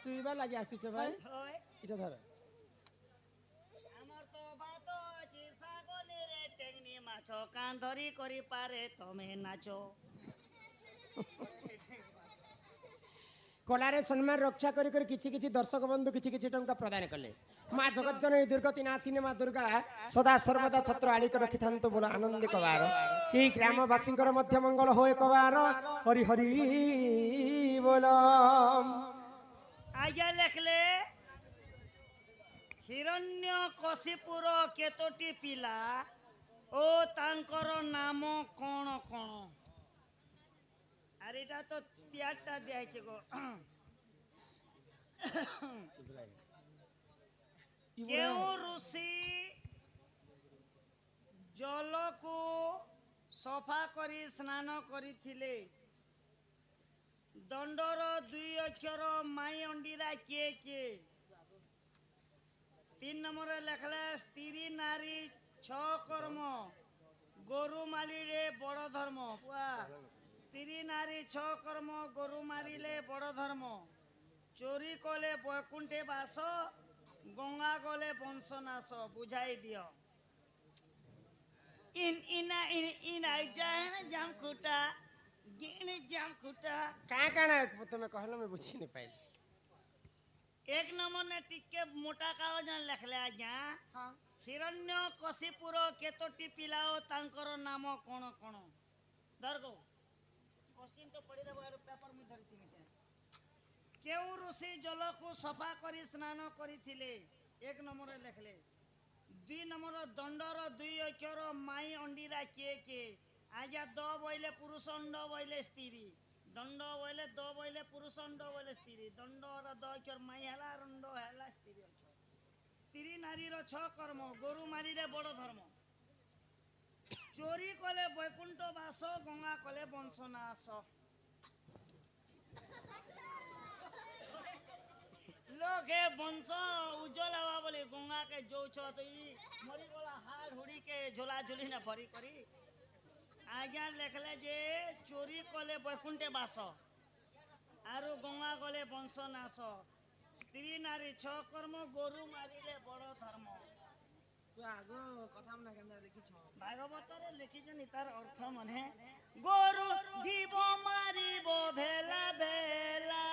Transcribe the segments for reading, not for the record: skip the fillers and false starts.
শুইবা লাগি আসিছ ভাই এটা ধর আমার তো ভাত আছে সাগনের টেংনি মাছ কান ধরি করি পারে তুমি নাচো কলারে সম্মান রক্ষা করি করি কিছু কিছু দর্শক বন্ধু কিছু কিছু টঙ্কা প্রদান কলে মা জগৎ জননী দুর্গতি নাশিনী মা দুর্গা সদা সর্বদা ছত্র আলিক রখিথান্তু বল আনন্দে কবার এই গ্রামবাসীঙ্কর মধ্য মঙ্গল হয়ে কবার হরি হরি বল আজ্ঞা লেখলে হিরণ্য কশিপুর কেতোটি পিলা ও তাঙ্কর নাম কোণ কোণ আর এটা তো তিয়ারটা দিয়েছে গো কেউ ঋষি জলকু সফা করি স্নান করিଥିଲେ দণ্ডর দুই অক্ষর মাই অন্ডিরা কে কে 3 নম্বরে লেখলে স্ত্রী নারী ছ কর্ম গরু মালিলে বড় ধর্ম স্ত্রী নারী ছ কর্ম গরু মারিলে বড় ধর্ম চোরি কলে বৈকুণ্ঠে বাস গঙ্গা গলে বংশনাশ বুঝাই দিও ইন ইনা ইন ইনা জাহান জাম খুটা গিনি জাম খুটা কাঁ কাଣା তুমি कहलो मैं बुझी नहीं पाइल 1 নম্বর ने टिके मोटा कागज লেখলে আজ্ঞা হিরণ্য কশিপুর কেতোটি পিলাও তাঙ্কর নাম কোণ কোণ ধরগো কোশ্চিন তো পড়ি দেব আর পেপার মু ধরিತೀನಿ কেউ ঋষি জলকু সফা করি স্নান করিଥିଲେ 1 নম্বরে লেখলে 2 নম্বর দণ্ডর দুই অক্ষর মাই অন্ডিরা কে কে আজ্ঞা দ বইলে পুরুষণ্ড বইলে স্ত্রী দণ্ড বইলে দ বইলে পুরুষণ্ড বইলে স্ত্রী দণ্ডর দ অক্ষর মাই হেলা রণ্ড হেলা স্ত্রী অক্ষর স্ত্রী নারীর ছ কর্ম গরু মারিলে বড় ধর্ম চোরি কলে বৈকুণ্ঠ বাস গঙ্গা কলে বংশনাশ লোকে বংশ উজ্জ্বল হওয়া বলে গঙ্গাকে যৌছ তো ই মরিগলা হাড় হুড়িকে ঝোলা ঝুলি না ভরি করি আজ্ঞা লেখলে যে চোরি কলে বৈকুণ্ঠে বাস আর গঙ্গা গলে বংশনাশ স্ত্রী নারী ছ কর্ম গরু মারিলে বড় ধর্ম ভাগবতরে লিখিছনি তার অর্থ মনে গরু জীব মারিব ভেলা ভেলা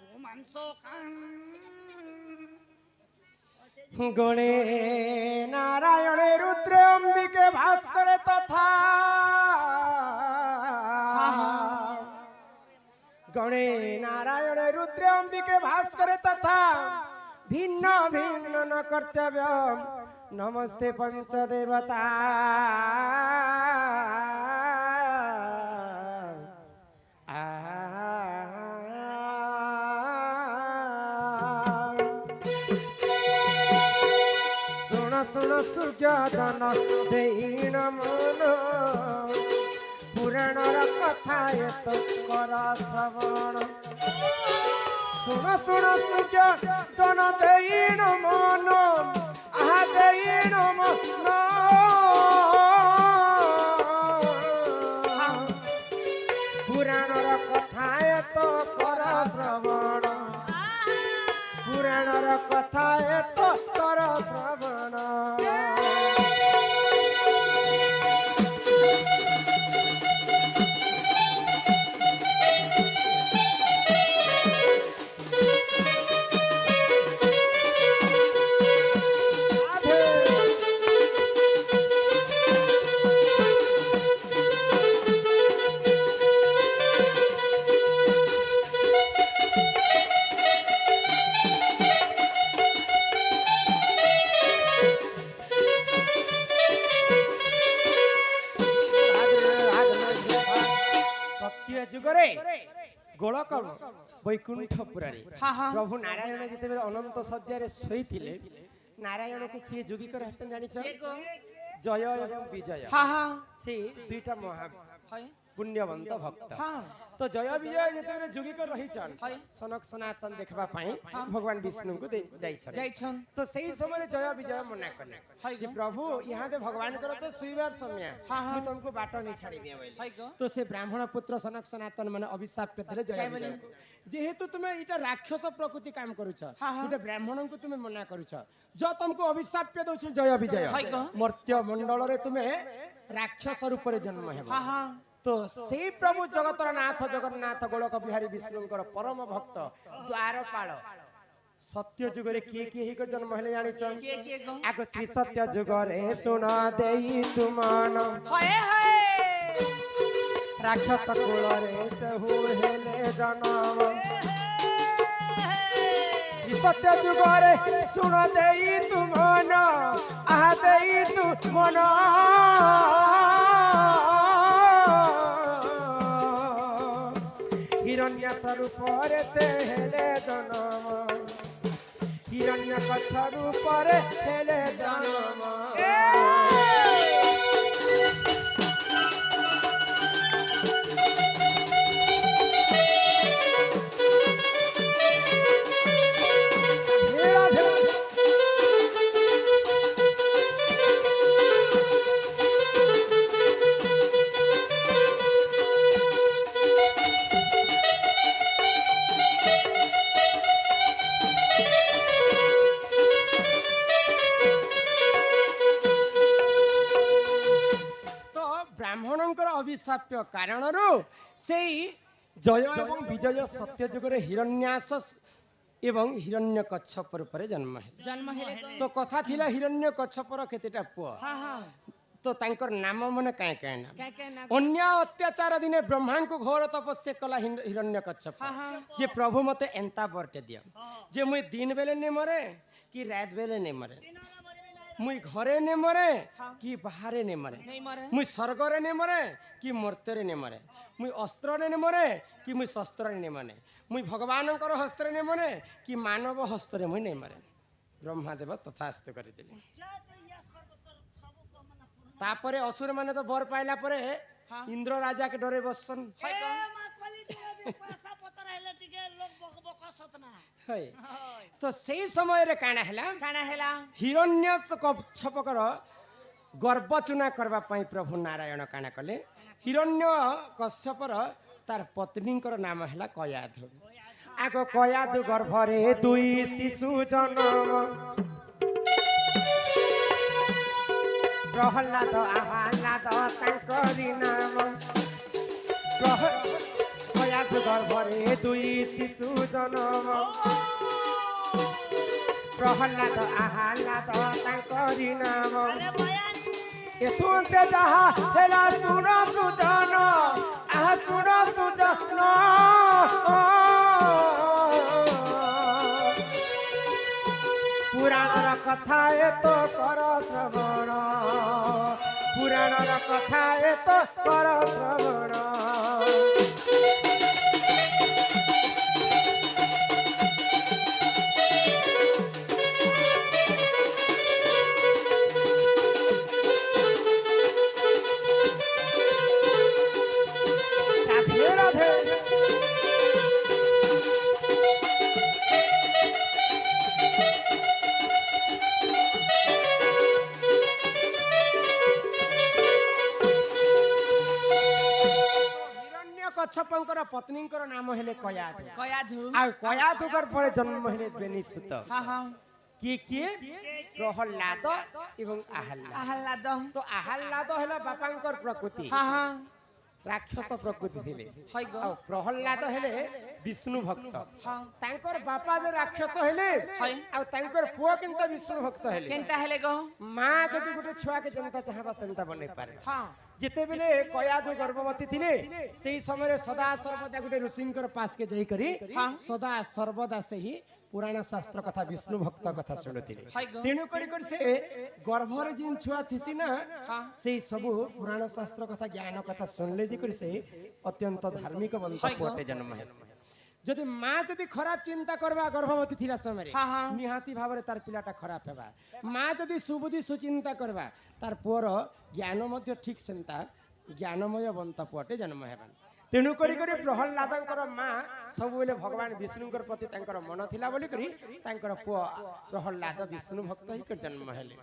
গোমাংস খান গণে নারায়ণে রুদ্র অম্বিকে ভাস্করে তথা গণে নারায়ণে রুদ্র অম্বিকে ভাস্করে তথা ভিন্ন ভিন্ন ন কর্তব্য নমস্তে পঞ্চদেবতা শুণ শুণ সূর্যজন দেইণ মন পুরাণর কথা এত কর শ্রবণ শুণ শুণ সূর্যজন দেইণ মন আহা দেইণ মন পুরাণর কথা এত কর শ্রবণ পুরাণর কথা এত কর শ্রবণ যুগরে গোলক বৈকুণ্ঠপুরে প্রভু নারায়ণ যেতবে অনন্ত শয্যারে শোইলে নারায়ণকে কিଏ যোগী করে আসছেন জানিছ জয় এবং বিজয় সে দুইটা पुण्यवंत भक्त हाँ तो जय विजय जेतेबेले जुगिक रहिछन हाय। सनक सनातन देखबा पई भगवान विष्णु को जाइछन जाइछन तो सही समय जय विजय मना कले हाय जे गो प्रभु यहाँ दे भगवान कर तो सुइबार समय हाँ, हाँ। मैं तुमको बाटो नहीं छाड़ी दिया बोले हाय गो तो से ब्राह्मण पुत्र सनक सनातन माने अभिशाप पे देले जय क्या विजय बोले? को जेहेतु तुमे इटा राक्षस प्रकृति काम करूछ हाँ, हाँ। इटा ब्राह्मण को तुमे मना करूछ जो तुमको अभिशाप पे दउछ जय विजय हाय गो मर्त्य मंडल रे तुमे राक्षस रूप रे जन्म हेबो हाँ हाँ तो से प्रभु जगतर नाथ जगन्नाथ गोलक बिहारी विष्णुकर परम भक्त द्वारपाल सत्य जुग रे किए ही को जन्म हेले जानि छन किए गो आगो श्री सत्य जुग रे सुना देई तुमान हाय हाय राक्षस कुल रे सहु हेले जन्म श्री सत्य जुग रे सुना देई तुमान आ देई तु मन हिरण्य स्वरूप रे से हेले जन्म हिरण्य कच्छ रूप रे हेले जन्म तो ब्राह्मणଙ୍କର ଅଭିଶାପ୍ୟ କାରଣରୁ ସେଇ ଜୟ ଏବଂ ବିଜୟ ସତ୍ୟ ଯୁଗରେ ହିରଣ୍ୟାସ ଏବଂ ହିରଣ୍ୟ କଚ୍ଛପ ରୂପରେ ଜନ୍ମ ହେଲେ जन्म हेले ତ କଥା ଥିଲା ହିରଣ୍ୟ କଚ୍ଛପର କେତେଟା ପୁଅ हाँ हाँ ତ ତାଙ୍କର ନାମ ମନେ କାଇଁ କାଇଁ ନା क्या ना ଅନ୍ୟ ଅତ୍ୟାଚାର ଦିନେ ବ୍ରହ୍ମାଙ୍କୁ ଘୋର ତପସ୍ୟା କଲା ହିରଣ୍ୟ କଚ୍ଛପ हाँ हाँ ଯେ ପ୍ରଭୁ ମତେ ଏନ୍ତା ବରଟେ ଦିଅ ଯେ ମୁଇଁ ଦିନ ବେଲେ ନେ ମରେ କି ରାତ ବେଲେ ନେ ମରେ ମୁଇଁ ଘରେ ନେ ମରେ କି ବାହାରେ ନେ ମରେ नहीं मरे मुई स्वर्गरे ने मरे कि मर्त्यरे ने मरे मुई अस्त्ररे ने मरे कि मुई शस्त्ररे ने मरे मुई भगवानଙ୍କର हस्तरे ने मरे कि मानव हस्तरे मुई नहीं मरे ब्रह्मादेव तथास्तु କରିଦେଲେ तापरे असुर माने तो बर पाइला परे हाँ। इंद्र राजा के डरे बसन हाय गो पैसा पत्र हेले टिके लोग बक बक सतना है हाय तो सेही समय रे काना हला काना हेला हिरण्य कच्छपकर गर्भ चुना करबा पई प्रभु नारायण काना कले हिरण्य कश्यपर तार पत्नीकर नाम हला कयाधु आगो कयाधु गर्भरे दुई शिशु जन्म प्रहलाद आह्लाद तांकरी नाम कयाधु गर्भरे दुई शिशु जन्म प्रहलाद आह्लाद तांकरी नाम अरे बयानी एथुंते जहा हेला सुन सुजन आहा सुन सुजन पुराणर कथा एत कर श्रवण पुराणर कथा एत कर श्रवण राधे राधे हिरण्य कच्छपଙ୍କର ପତ୍ନୀଙ୍କର ନାମ ହେଲେ କୟାଧୁ कयाधु ଆଉ କୟାଧୁଙ୍କର ପରେ ଜନ୍ମ ହେଲେ ବେନିସୁତ हाँ हाँ କିଏ ପ୍ରହଲ୍ଲାଦ ଏବଂ ଆହ୍ଲାଦ आह्लाद ତ ଆହ୍ଲାଦ ହେଲା ବାପାଙ୍କର ପ୍ରକୃତି हाँ हाँ ରାକ୍ଷସ ପ୍ରକୃତି ଥିଲେ हाय गो ଆଉ ପ୍ରହଲ୍ଲାଦ ହେଲେ ବିଷ୍ଣୁ ଭକ୍ତ हाँ ତାଙ୍କର ବାପା ଯେ ରାକ୍ଷସ ହେଲେ ହାୟ। ଆଉ ତାଙ୍କର ପୁଅ କେନ୍ତା ବିଷ୍ଣୁ ଭକ୍ତ ହେଲେ केनता हेले गो ମା ଯଦି ଗୋଟେ ଛୁଆକେ ଯେନ୍ତା ଚାହିଁବା ସେନ୍ତା ବନେଇ ପାରେ हाँ ଯେତେବେଳେ କୟାଧୁ ଗର୍ଭବତୀ ଥିଲେ ସେଇ ସମୟରେ ସଦା ସର୍ବଦା ଗୋଟେ ଋଷିଙ୍କର ପାଶକେ ଯାଇକରି ହଁ। ସଦା ସର୍ବଦା ସେହି ପୁରାଣ ଶାସ୍ତ୍ର କଥା ବିଷ୍ଣୁ ଭକ୍ତ କଥା ଶୁଣୁଥିଲେ ହାୟ ଗो ତେଣୁ କରି କରି ସେ ଗର୍ଭରେ ଯେନ୍ ଛୁଆ ଥିସି ନା ହଁ। ସେଇ ସବୁ ପୁରାଣ ଶାସ୍ତ୍ର କଥା ଜ୍ଞାନ କଥା ଶୁଣିଲେ ଦି କରି ସେ ଅତ୍ୟନ୍ତ ଧାର୍ମିକ ବନ୍ତ ହାୟ ଗো। ପୁଅଟେ ଜନ୍ମ ହେସି ଯଦି ମା ଯଦି ଖରାପ ଚିନ୍ତା କରବା ଗର୍ଭବତୀ ଥିଲା ସମୟରେ ହଁ, ହଁ। ନିହାତି ଭାବରେ ତାର ପିଲାଟା ଖରାପ ହେବା ମା ଯଦି ସୁବୁଦ୍ଧି ସୁଚିନ୍ତା କରବା ତାର ପୁଅର ଜ୍ଞାନ ମଧ୍ୟ ଠିକ ସେନ୍ତା ज्ञानमय बंत पुअटे जन्म हेबान तेणु करी करी प्रहल्लादंकर माँ सब बेले भगवान विष्णुकर प्रति तांकर मन थिला बोली करी तांकर पुआ प्रहल्लाद विष्णु भक्त ही कर जन्म हेले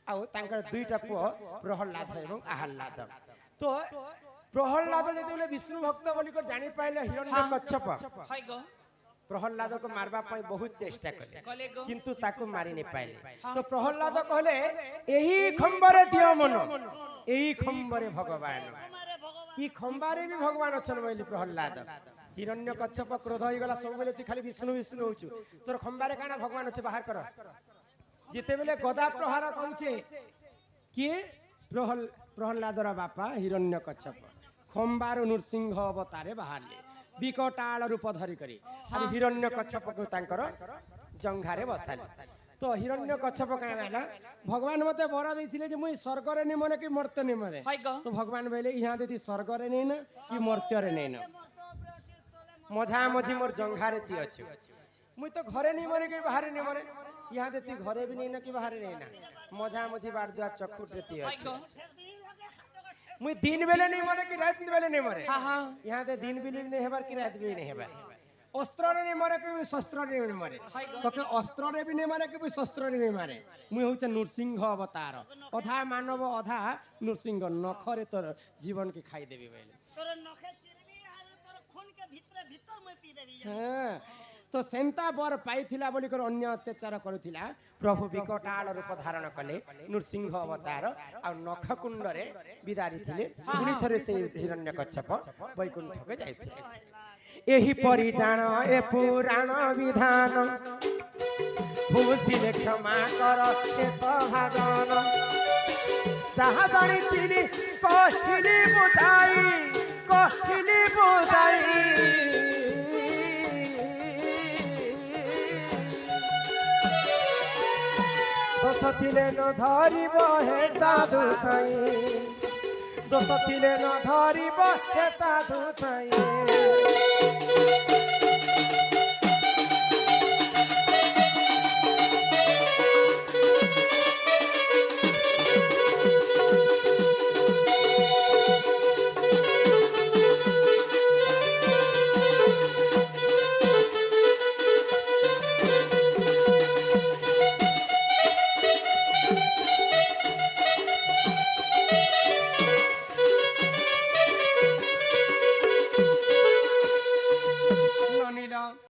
आउ तांकर दुईटा पुआ प्रहल्लाद एवं आहल्लाद तो प्रहल्लाद जेतेबेले विष्णु भक्त बोली कर जानि पाइले हिरण्यकश्यप हाय गो प्रहल्लाद को मारबा पाई बहुत चेष्टा कले कले गो किंतु ताको मारी नहीं पाइले तो प्रहल्लाद कहले एही खंबरे दियो मन एही खंबरे भगवान हमारे भगवान ई खंबारे भी भगवान अछन बोली प्रहल्लाद हिरण्यकश्यप क्रोध होई गला सब बेले तू खाली विष्णु विष्णु होछु तोर खंबारे काना भगवान अछि बाहर कर जेते बेले गदा प्रहार करूचे किए प्रहल्लादर बापा हिरण्यकश्यप खंबार नृसिंह अवतारे बाहरले विकटाल रूप धरी करी खाली हिरण्यकश्यप को तांकर जंघारे बसाले तो हिरण्यकश्यप कहला भगवान मते वर देथिले जे मुई स्वर्ग रे नि मरे कि मर्त्य नि मरे हाय गो तो भगवान बोले यहाँ देती स्वर्ग रे नहीं ना कि मर्त्य रे नहीं ना मझा मझी मोर जंघारे ती अच्छे मुई तो घरे नहीं मरे कि बाहर नहीं मरे यहाँ देती घरे भी नहीं ना कि बाहर नहीं ना मझा मझी बाड़ दुआ चखुट ती हाय अच्छे गो मुई दिन बेले नहीं मरे कि रात बेले नहीं मरे हाँ हाँ यहाँ दे दिन भी नहीं हेबार कि रात भी नहीं हेबार अस्त्र रे नहीं मरे कि शस्त्र रे नहीं मरे तो के अस्त्र रे भी नहीं मारे कि शस्त्र रे नहीं मारे मुई होचे नृसिंह अवतार अधा मानव अधा नृसिंह नखरे तोर जीवन के खाई देबी बोले तोर नखे चिरबी आर तोर खून के भीतर भीतर मैं पी देबी हाँ तो सेंता बर पाइथिला बोली कर अन्य अत्याचार करुथिला प्रभु विकटाल रूप धारण कले नृसिंह अवतार आ नख कुंड रे बिदारी थिले पुनी थरे से हिरण्यकश्यप वैकुंठ के जाइथिले एही परि जान ए पुराण विधान बुद्धि क्षमा कर ए सभाजन जहाँ जानी तिनी कहिली बुझाई दोष थिले न धरिब हे साधु साई दोष थिले न धरिब हे साधु साई